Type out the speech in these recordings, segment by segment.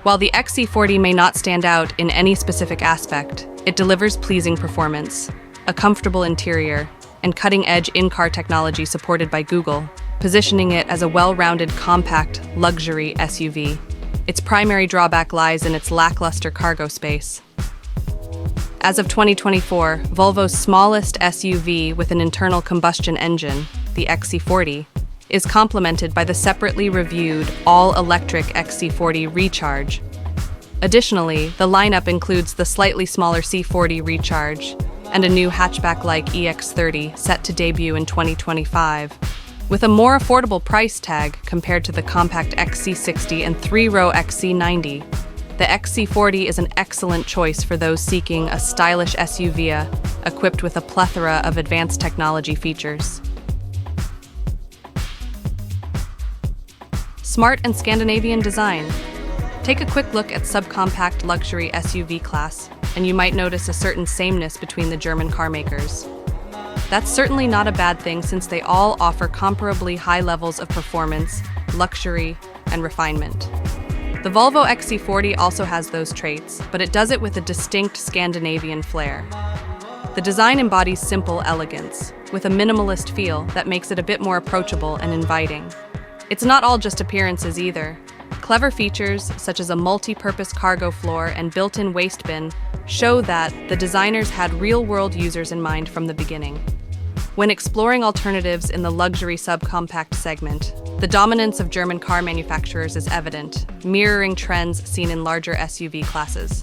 While the XC40 may not stand out in any specific aspect, it delivers pleasing performance, a comfortable interior, and cutting-edge in-car technology supported by Google, positioning it as a well-rounded, compact, luxury SUV. Its primary drawback lies in its lackluster cargo space. As of 2024, Volvo's smallest SUV with an internal combustion engine, the XC40, is complemented by the separately reviewed all-electric XC40 Recharge. Additionally, the lineup includes the slightly smaller C40 Recharge and a new hatchback-like EX30 set to debut in 2025. With a more affordable price tag compared to the compact XC60 and three-row XC90, the XC40 is an excellent choice for those seeking a stylish SUV equipped with a plethora of advanced technology features. Smart and Scandinavian design. Take a quick look at subcompact luxury SUV class, and you might notice a certain sameness between the German car makers. That's certainly not a bad thing since they all offer comparably high levels of performance, luxury, and refinement. The Volvo XC40 also has those traits, but it does it with a distinct Scandinavian flair. The design embodies simple elegance, with a minimalist feel that makes it a bit more approachable and inviting. It's not all just appearances either. Clever features, such as a multi-purpose cargo floor and built-in waste bin, show that the designers had real-world users in mind from the beginning. When exploring alternatives in the luxury subcompact segment, the dominance of German car manufacturers is evident, mirroring trends seen in larger SUV classes.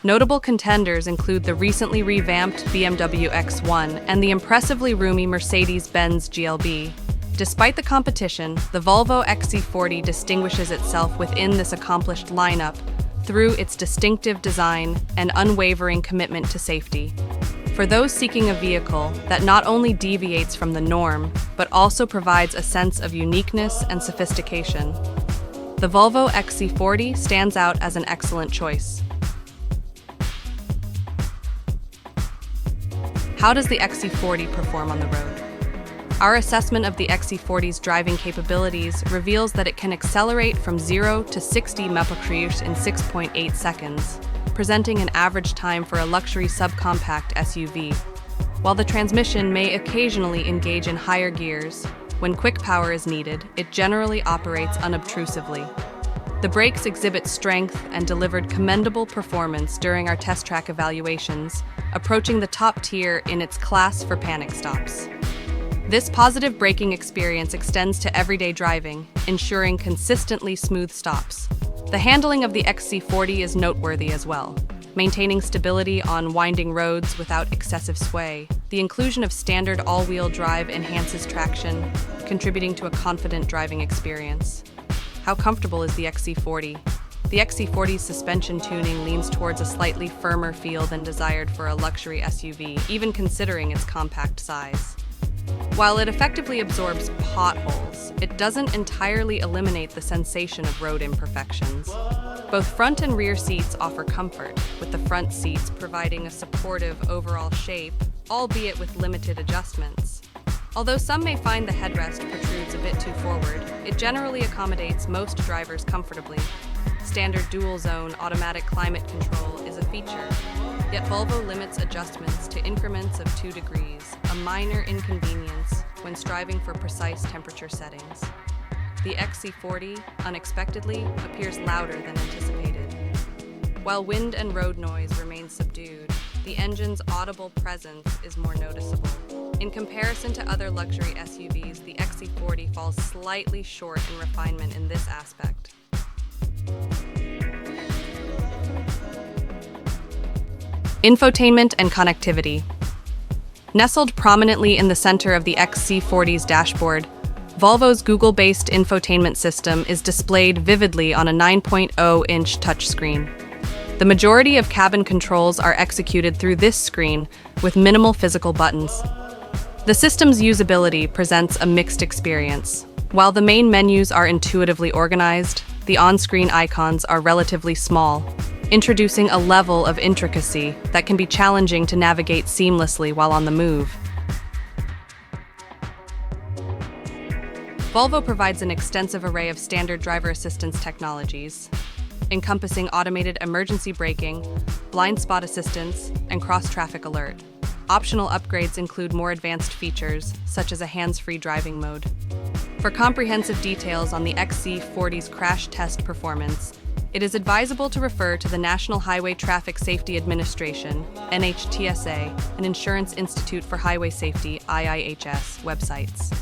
Notable contenders include the recently revamped BMW X1 and the impressively roomy Mercedes-Benz GLB. Despite the competition, the Volvo XC40 distinguishes itself within this accomplished lineup through its distinctive design and unwavering commitment to safety. For those seeking a vehicle that not only deviates from the norm, but also provides a sense of uniqueness and sophistication, the Volvo XC40 stands out as an excellent choice. How does the XC40 perform on the road? Our assessment of the XC40's driving capabilities reveals that it can accelerate from 0 to 60 mph in 6.8 seconds, presenting an average time for a luxury subcompact SUV. While the transmission may occasionally engage in higher gears, when quick power is needed, it generally operates unobtrusively. The brakes exhibit strength and delivered commendable performance during our test track evaluations, approaching the top tier in its class for panic stops. This positive braking experience extends to everyday driving, ensuring consistently smooth stops. The handling of the XC40 is noteworthy as well, maintaining stability on winding roads without excessive sway. The inclusion of standard all-wheel drive enhances traction, contributing to a confident driving experience. How comfortable is the XC40? The XC40's suspension tuning leans towards a slightly firmer feel than desired for a luxury SUV, even considering its compact size. While it effectively absorbs potholes, it doesn't entirely eliminate the sensation of road imperfections. Both front and rear seats offer comfort, with the front seats providing a supportive overall shape, albeit with limited adjustments. Although some may find the headrest protrudes a bit too forward, it generally accommodates most drivers comfortably. Standard dual-zone automatic climate control is a feature, yet Volvo limits adjustments to increments of 2 degrees, a minor inconvenience when striving for precise temperature settings. The XC40, unexpectedly, appears louder than anticipated. While wind and road noise remain subdued, the engine's audible presence is more noticeable. In comparison to other luxury SUVs, the XC40 falls slightly short in refinement in this aspect. Infotainment and connectivity. Nestled prominently in the center of the XC40's dashboard, Volvo's Google-based infotainment system is displayed vividly on a 9.0-inch touchscreen. The majority of cabin controls are executed through this screen with minimal physical buttons. The system's usability presents a mixed experience. While the main menus are intuitively organized, the on-screen icons are relatively small, introducing a level of intricacy that can be challenging to navigate seamlessly while on the move. Volvo provides an extensive array of standard driver assistance technologies. encompassing automated emergency braking, blind spot assistance, and cross-traffic alert. Optional upgrades include more advanced features, such as a hands-free driving mode. For comprehensive details on the XC40's crash test performance, it is advisable to refer to the National Highway Traffic Safety Administration, NHTSA, and Insurance Institute for Highway Safety, IIHS, websites.